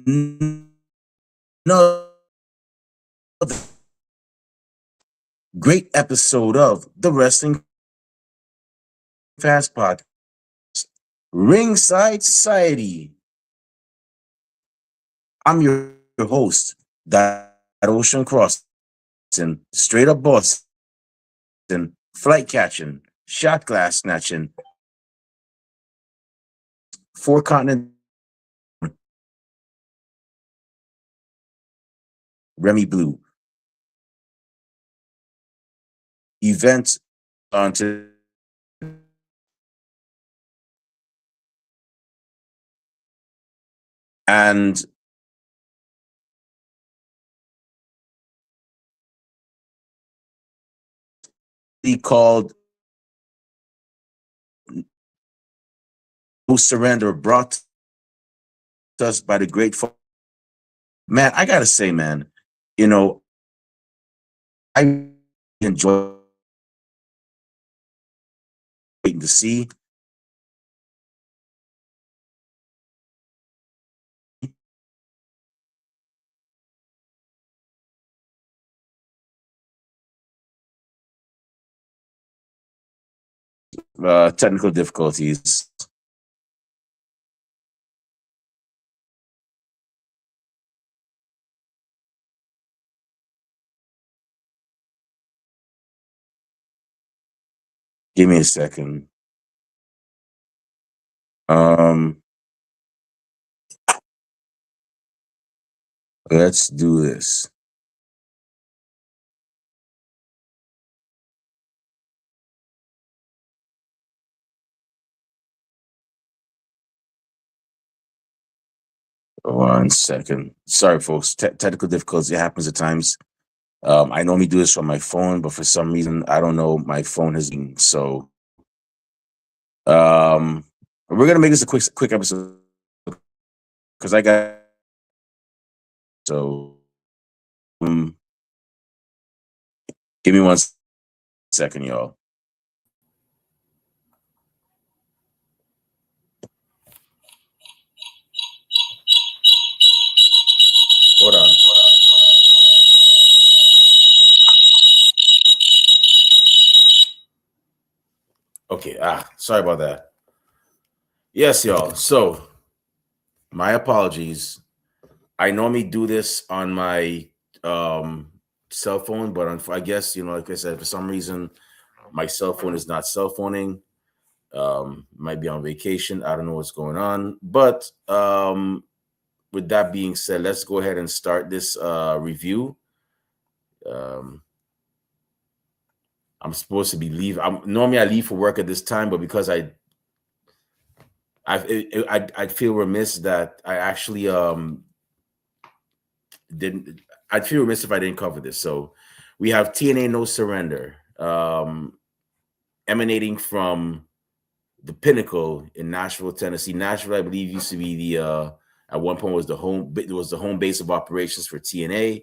another great episode of the Wrestling Fast Podcast, Ringside Society. I'm your host, that Ocean Crossing, straight up Boston, flight catching, shot glass snatching, four continent Remy Blue. Events on to and he called No Surrender, brought to us by the great man. I gotta say, man, you know, I enjoy waiting to see technical difficulties. Give me a second. Let's do this. One second. Sorry, folks. Technical difficulties. It happens at times. I normally do this on my phone, but for some reason, I don't know. My phone has been so. We're gonna make this a quick episode because I got so. Give me 1 second, y'all. Hold on. Okay. Sorry about that. Yes, y'all. So, my apologies. I normally do this on my cell phone, but I guess like I said, for some reason, my cell phone is not cell phoning. Might be on vacation. I don't know what's going on. But with that being said, let's go ahead and start this review. I'm supposed to be leave. Normally I leave for work at this time, but because I'd feel remiss that I actually didn't. I'd feel remiss if I didn't cover this. So we have TNA No Surrender, emanating from the Pinnacle in Nashville, Tennessee. Nashville, I believe, used to be the at one point was the home base of operations for TNA.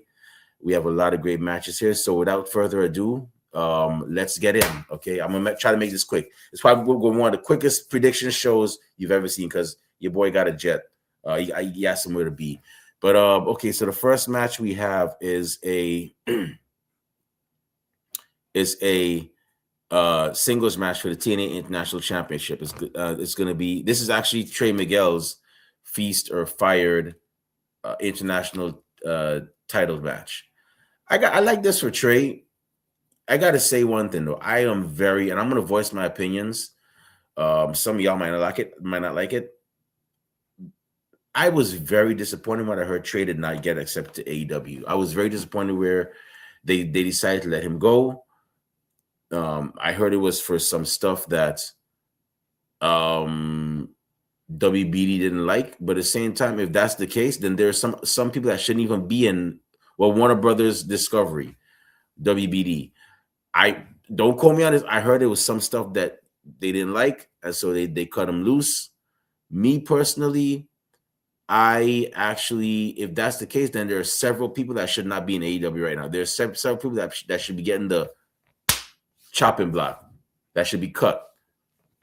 We have a lot of great matches here. So without further ado, let's get in. Okay, I'm gonna try to make this quick. It's probably one of the quickest prediction shows you've ever seen because your boy got a jet. He has somewhere to be. But okay, so the first match we have is a singles match for the TNA International Championship. It's going to be. This is actually Trey Miguel's Feast or Fired international title match. I like this for Trey. I got to say one thing though. I am very, and I'm going to voice my opinions. Some of y'all might not like it. I was very disappointed when I heard Trey did not get accepted to AEW. I was very disappointed where they decided to let him go. I heard it was for some stuff that WBD didn't like, but at the same time, if that's the case, then there's some people that shouldn't even be in Warner Brothers Discovery, WBD. I don't quote me on this. I heard it was some stuff that they didn't like, and so they cut him loose. Me personally, I actually, if that's the case, then there are several people that should not be in AEW right now. There's several people that should be getting the chopping block, that should be cut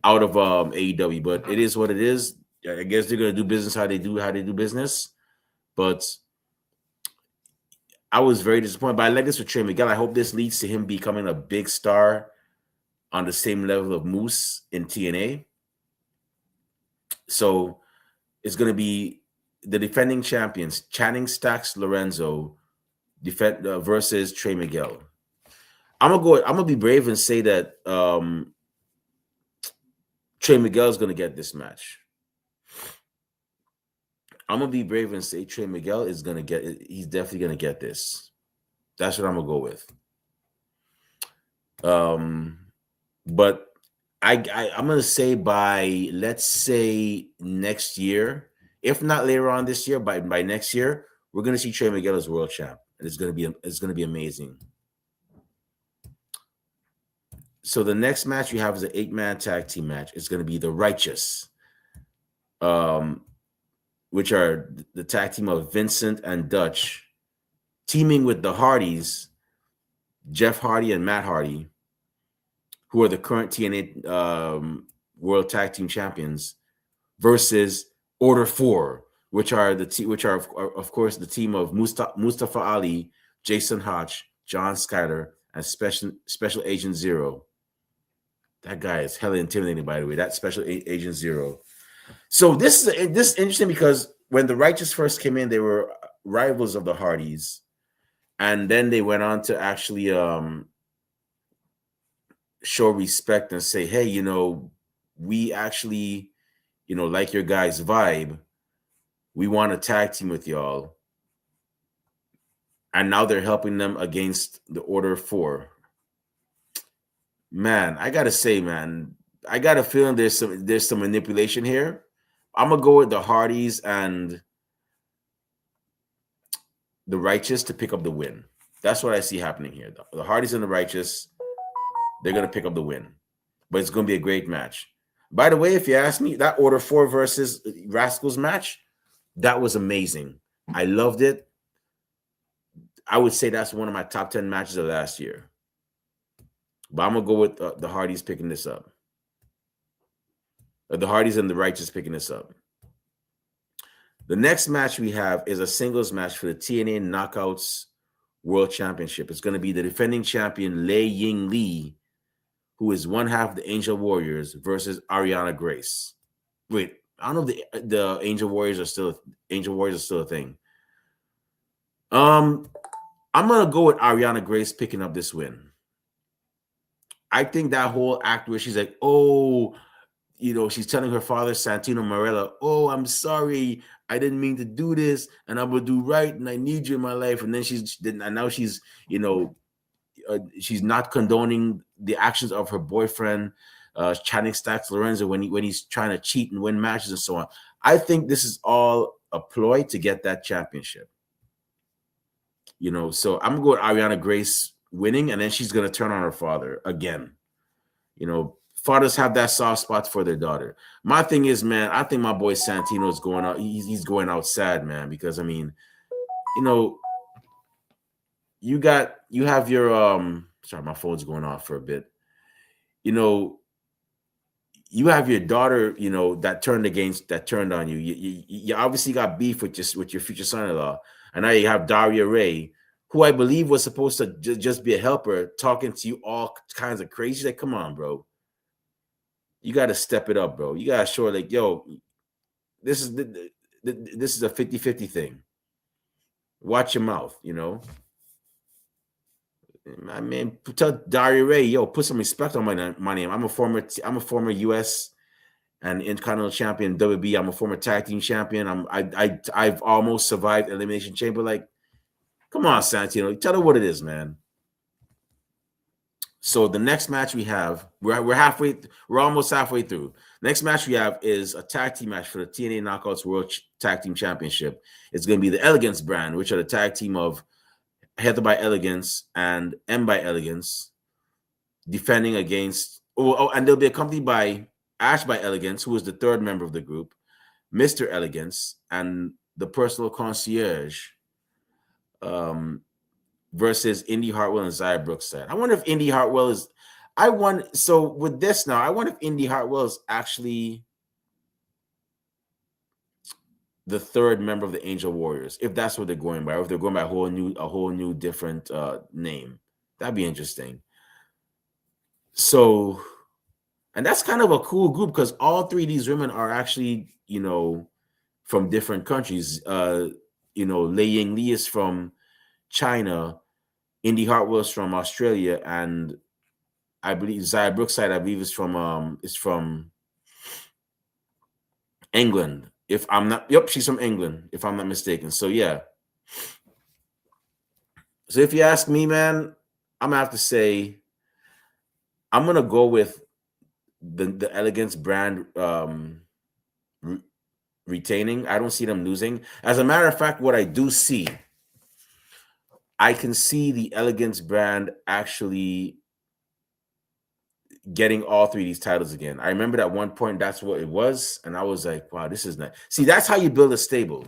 out of AEW. But it is what it is. I guess they're gonna do business how they do business. But I was very disappointed. But I like this for Trey Miguel. I hope this leads to him becoming a big star on the same level of Moose in TNA. So it's going to be the defending champions, Channing Stacks Lorenzo, versus Trey Miguel. I'm gonna be brave and say that Trey Miguel is gonna get this match. I'm gonna be brave and say Trey Miguel is gonna get it. He's definitely gonna get this. That's what I'm gonna go with. But I'm gonna say by, let's say, next year, if not later on this year, by next year, we're gonna see Trey Miguel as world champ, and it's gonna be amazing. So the next match we have is an 8-man tag team match. It's gonna be the Righteous, which are the tag team of Vincent and Dutch, teaming with the Hardys, Jeff Hardy and Matt Hardy, who are the current TNA World Tag Team Champions, versus Order 4, which are of course the team of Mustafa Ali, Jason Hodge, John Skyler, and Special Agent Zero. That guy is hella intimidating, by the way. That Special Agent Zero. So this is interesting because when the Righteous first came in, they were rivals of the Hardys, and then they went on to actually show respect and say, hey, we actually, like your guys' vibe. We want to tag team with y'all. And now they're helping them against the Order 4. Man, I gotta say, man, I got a feeling there's some manipulation here. I'm gonna go with the Hardys and the Righteous to pick up the win. That's what I see happening here. The Hardys and the Righteous, they're gonna pick up the win, but it's gonna be a great match. By the way, if you ask me, that Order 4 versus Rascals match, that was amazing. I loved it. I would say that's one of my top 10 matches of last year. But I'm gonna go with the Hardys picking this up. The Hardys and the Righteous picking this up. The next match we have is a singles match for the TNA Knockouts World Championship. It's going to be the defending champion Lei Ying Lee, who is one half of the Angel Warriors, versus Ariana Grace. Wait, I don't know if the Angel Warriors are still a thing. I'm gonna go with Ariana Grace picking up this win. I think that whole act where she's like, oh, she's telling her father, Santino Marella, oh, I'm sorry, I didn't mean to do this, and I'm gonna do right, and I need you in my life. And then now she's not condoning the actions of her boyfriend, Channing Stacks Lorenzo, when he's trying to cheat and win matches and so on. I think this is all a ploy to get that championship. So I'm gonna go with Ariana Grace winning, and then she's gonna turn on her father again. Fathers have that soft spot for their daughter. My thing is, man, I think my boy Santino is going out. He's going out sad, man, because I mean, you have your sorry, my phone's going off for a bit. You have your daughter, that turned on you. You obviously got beef with your future son-in-law, and now you have Daria Ray, who I believe was supposed to just be a helper, talking to you all kinds of crazy. Like, come on, bro. You got to step it up, bro. You got to show like, yo, this is a 50-50 thing. Watch your mouth, I mean, tell Daria Ray, yo, put some respect on my name. I'm a former U.S. and Intercontinental Champion, WB. I'm a former tag team champion. I've almost survived Elimination Chamber. Like, come on, Santino, tell her what it is, man. So the next match we have, we're almost halfway through. Next match we have is a tag team match for the TNA Knockouts World Tag Team Championship. It's going to be the Elegance brand, which are the tag team of Heather by Elegance and M by Elegance, defending against, and they'll be accompanied by Ash by Elegance, who is the third member of the group, Mr. Elegance, and the personal concierge, versus Indy Hartwell and Zaya Brookside. I wonder if Indy Hartwell is. So with this now, I wonder if Indy Hartwell is actually the third member of the Angel Warriors, if that's what they're going by, or if they're going by a whole new different name. That'd be interesting. So, and that's kind of a cool group because all three of these women are actually, from different countries. Lei Ying Li is from China, Indy Hartwell is from Australia, and I believe Zaya Brookside, I believe, is from England. If I'm not, yep, she's from England, if I'm not mistaken. So yeah. So if you ask me, man, I'm gonna have to say I'm gonna go with the Elegance brand re- retaining. I don't see them losing. As a matter of fact, what I do see, I can see the Elegance brand actually getting all three of these titles again. I remember at one point that's what it was, and I was like, wow, this is nice. See, that's how you build a stable.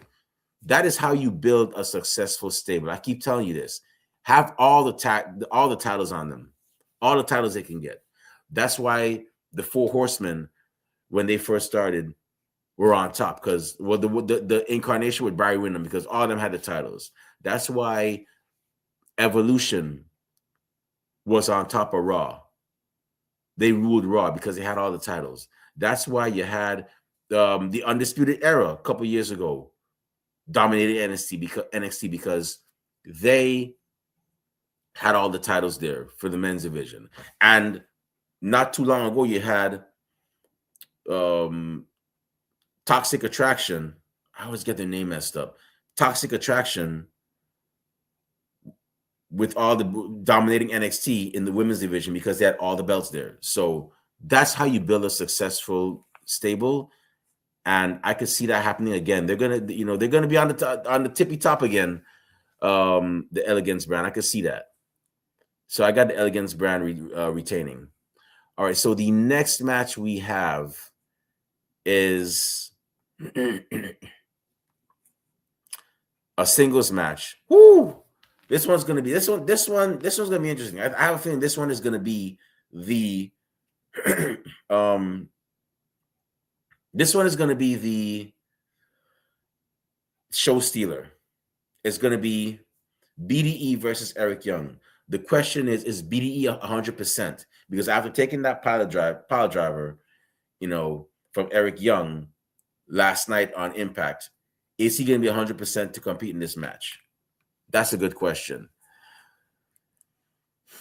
That is how you build a successful stable. I keep telling you this. Have all the titles on them, all the titles they can get. That's why the Four Horsemen, when they first started, were on top because the incarnation with Barry Windham, because all of them had the titles. That's why Evolution was on top of Raw. They ruled Raw because they had all the titles. That's why you had the Undisputed Era a couple years ago dominated NXT because they had all the titles there for the men's division. And not too long ago, you had Toxic Attraction. I always get their name messed up. Toxic Attraction with all the dominating NXT in the women's division because they had all the belts there. So that's how you build a successful stable. And I could see that happening again. They're gonna be on the tippy top again. The Elegance brand, I could see that. So I got the Elegance brand retaining. All right. So the next match we have is a singles match. Woo! This one's gonna be this one's gonna be interesting. I have a feeling this one is gonna be the this one is gonna be the show stealer. It's gonna be BDE versus Eric Young. The question is BDE 100%? Because after taking that pile driver, from Eric Young last night on Impact, is he going to be 100% to compete in this match? That's a good question.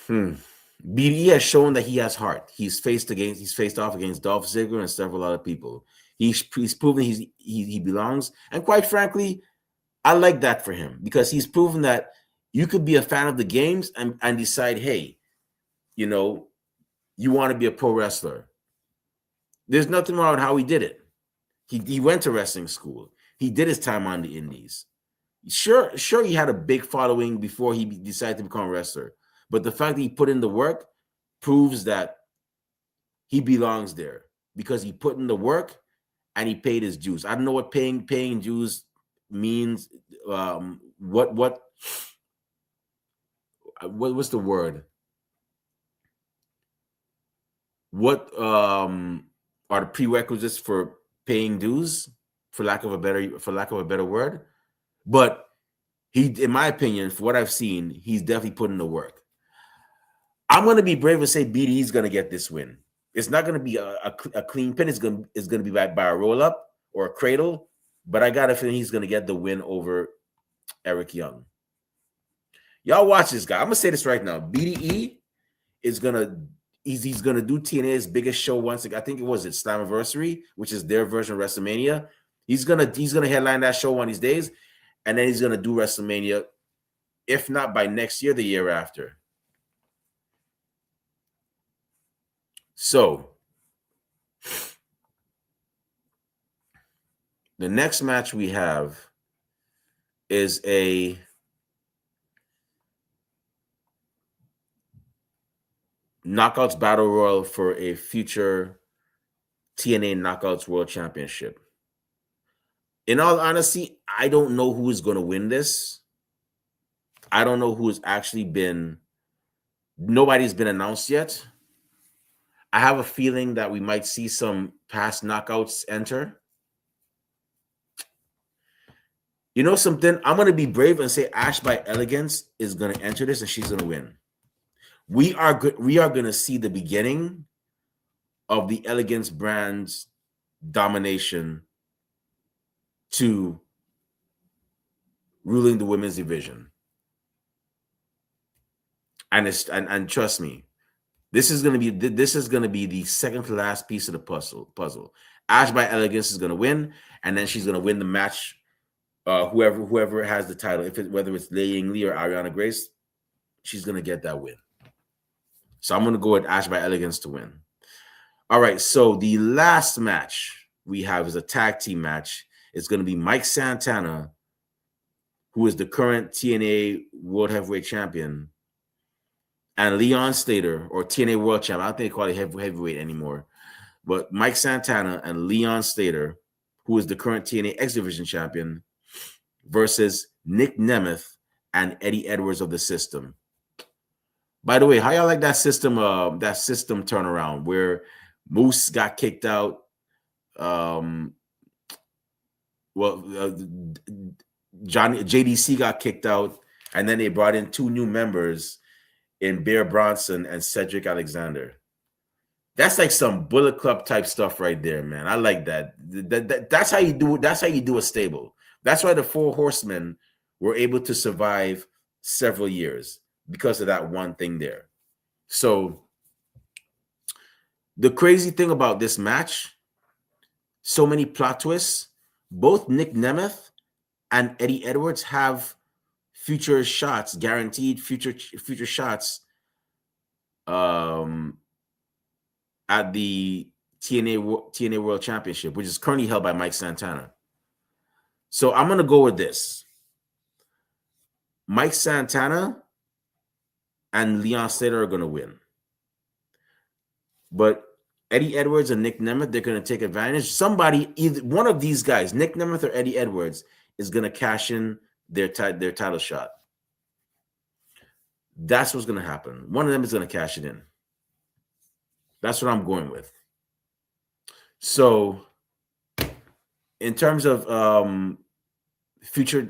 BDE has shown that he has heart. He's faced off against Dolph Ziggler and several other people. He's proven he belongs, and quite frankly, I like that for him because he's proven that you could be a fan of the games and decide, hey, you want to be a pro wrestler. There's nothing wrong with how he did it. He went to wrestling school. He did his time on the indies. Sure, he had a big following before he decided to become a wrestler. But the fact that he put in the work proves that he belongs there because he put in the work and he paid his dues. I don't know what paying dues means. What's the word? What are the prerequisites for paying dues, for lack of a better word? But he, in my opinion, for what I've seen, he's definitely put in the work. I'm going to be brave and say BD is going to get this win. It's not going to be a clean pin. It's going to be by a roll up or a cradle. But I got a feeling he's going to get the win over Eric Young. Y'all watch this guy. I'm going to say this right now. BDE is going to he's going to do TNA's biggest show once. I think it was its Slammiversary, which is their version of WrestleMania. He's gonna headline that show one of these days, and then he's gonna do WrestleMania, if not by next year, the year after. So the next match we have is a Knockouts Battle Royal for a future TNA Knockouts World Championship. In all honesty, I don't know who is going to win this. I don't know who has actually been. Nobody's been announced yet. I have a feeling that we might see some past knockouts enter. You know something? I'm gonna be brave and say Ash by Elegance is gonna enter this and she's gonna win. We are good. We are gonna see the beginning of the Elegance brand's domination to ruling the women's division. And trust me, this is gonna be the second to last piece of the puzzle. Ash by Elegance is gonna win, and then she's gonna win the match. Whoever has the title, whether it's Lei Ying Lee or Ariana Grace, she's gonna get that win. So I'm gonna go with Ash by Elegance to win. All right, so the last match we have is a tag team match. It's gonna be Mike Santana, who is the current TNA World Heavyweight Champion, and Leon Slater, or TNA World Champ. I don't think they call it heavyweight anymore. But Mike Santana and Leon Slater, who is the current TNA X Division Champion, versus Nick Nemeth and Eddie Edwards of the System. By the way, how y'all like that system? That system turnaround where Moose got kicked out. JDC got kicked out, and then they brought in two new members in Bear Bronson and Cedric Alexander. That's like some Bullet Club type stuff right there, man. I like that. That's how you do it. That's how you do a stable. That's why the Four Horsemen were able to survive several years, because of that one thing there. So the crazy thing about this match, so many plot twists. Both Nick Nemeth and Eddie Edwards have future shots, guaranteed future shots at the TNA World Championship, which is currently held by Mike Santana. So I'm going to go with this. Mike Santana and Leon Slater are going to win. But Eddie Edwards and Nick Nemeth, they're going to take advantage. Somebody, either one of these guys, Nick Nemeth or Eddie Edwards, is going to cash in their title shot. That's what's going to happen. One of them is going to cash it in. That's what I'm going with. So, in terms of future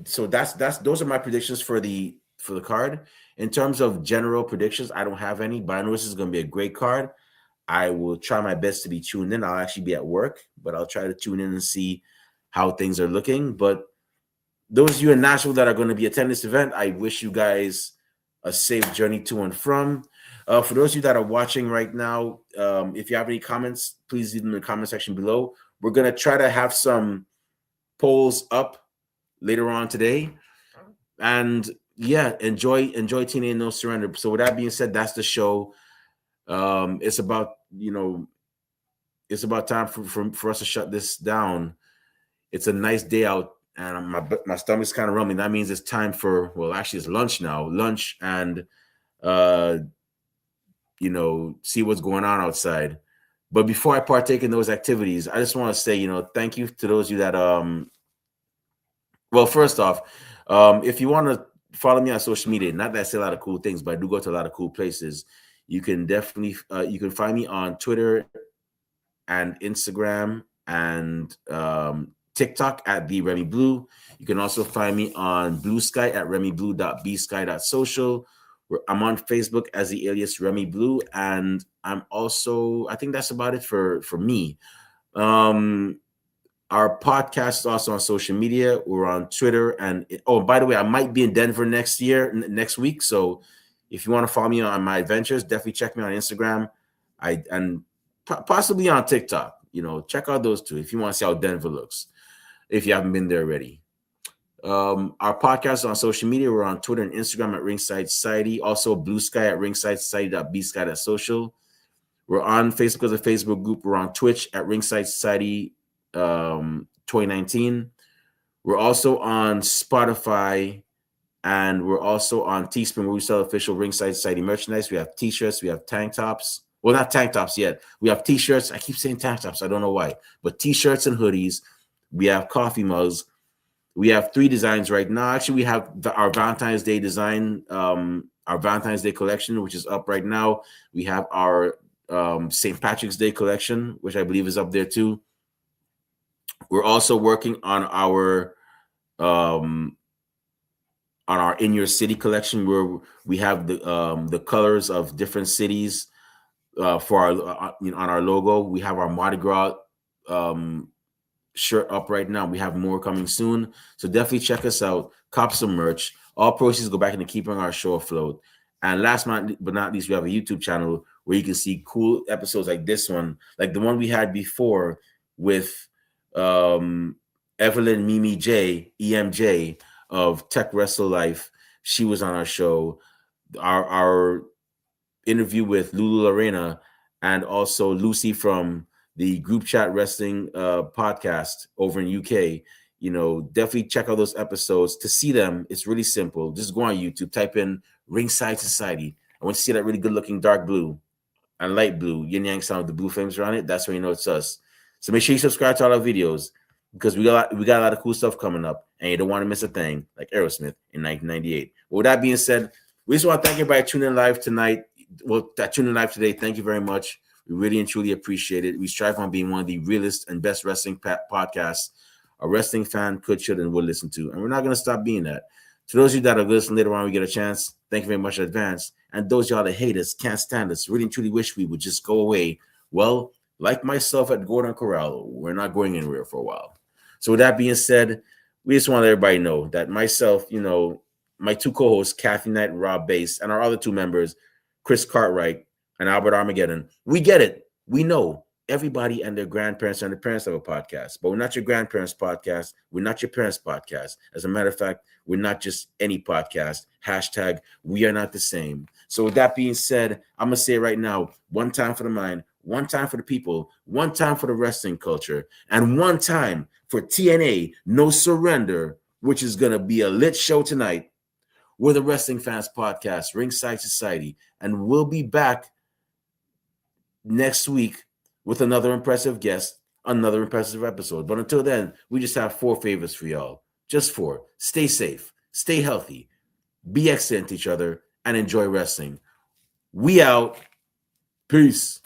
so those are my predictions for the card. In terms of general predictions, I don't have any, but I know this is going to be a great card. I will try my best to be tuned in. I'll actually be at work, but I'll try to tune in and see how things are looking. But those of you in Nashville that are going to be attending this event, I wish you guys a safe journey to and from. For those of you that are watching right now, if you have any comments, please leave them in the comment section below. We're going to try to have some polls up later on today. And yeah, enjoy TNA No Surrender. So with that being said, that's the show. It's about time for us to shut this down. It's a nice day out, and my stomach's kind of rumbling. That means it's time for, well, actually it's lunch now. Lunch and see what's going on outside. But before I partake in those activities, I just want to say, thank you to those of you that well, first off, if you want to follow me on social media, not that I say a lot of cool things, but I do go to a lot of cool places. You can definitely you can find me on Twitter and Instagram and TikTok at the Remy Blue. You can also find me on Blue Sky at remyblue.bsky.social. I'm on Facebook as the alias Remy Blue, and I'm also, I think that's about it for me. Our podcast is also on social media. We're on Twitter, and by the way, I might be in Denver next week. So if you want to follow me on my adventures, definitely check me on Instagram. And possibly on TikTok. Check out those two if you want to see how Denver looks, if you haven't been there already. Our podcast is on social media. We're on Twitter and Instagram at Ringside Society. Also, Blue Sky at ringsidesociety.bsky.social. We're on Facebook as a Facebook group. We're on Twitch at Ringside Society 2019. We're also on Spotify, and we're also on Teespring, where we sell official Ringside Society merchandise. We have t-shirts, we have tank tops. Well, not tank tops yet. We have t-shirts. I keep saying tank tops. I don't know why. But t-shirts and hoodies. We have coffee mugs. We have 3 designs right now. Actually, we have our Valentine's Day design, our Valentine's Day collection, which is up right now. We have our St. Patrick's Day collection, which I believe is up there too. We're also working on our um, on our In Your City collection, where we have the colors of different cities for our on our logo. We have our Mardi Gras um, shirt up right now. We have more coming soon. So definitely check us out. Cop some merch. All proceeds go back into keeping our show afloat. And last but not least, we have a YouTube channel where you can see cool episodes like this one, like the one we had before with um, Evelyn Mimi J, EMJ of Tech Wrestle Life. She was on our show. Our interview with Lulu Lorena and also Lucy from the Group Chat Wrestling podcast over in UK. You know, definitely check out those episodes. To see them, it's really simple. Just go on YouTube, type in Ringside Society. I want to see that really good looking dark blue and light blue yin yang sound with the blue flames around it. That's when you know it's us. So make sure you subscribe to all our videos because we got a lot of cool stuff coming up, and you don't want to miss a thing like Aerosmith in 1998. Well, with that being said, we just want to thank everybody tuning in live tonight. Well, that tuning in live today. Thank you very much. We really and truly appreciate it. We strive on being one of the realest and best wrestling podcasts a wrestling fan could, should, and would listen to, and we're not going to stop being that. To those of you that are listening later on, we get a chance. Thank you very much in advance. And those y'all that hate us, can't stand us, really and truly wish we would just go away. Well, like myself at Gordon Corral, we're not going anywhere for a while. So with that being said, we just want everybody to know that myself, you know, my two co-hosts, Kathy Knight and Rob Bass, and our other two members, Chris Cartwright and Albert Armageddon, we get it. We know everybody and their grandparents and their parents have a podcast, but we're not your grandparents' podcast. We're not your parents' podcast. As a matter of fact, we're not just any podcast. Hashtag we are not the same. So with that being said, I'm going to say it right now, one time for the mind, one time for the people, one time for the wrestling culture, and one time for TNA No Surrender, which is going to be a lit show tonight. We're the Wrestling Fans Podcast, Ringside Society, and we'll be back next week with another impressive guest, another impressive episode. But until then, we just have 4 favors for y'all. Just 4. Stay safe, stay healthy, be excellent to each other, and enjoy wrestling. We out. Peace.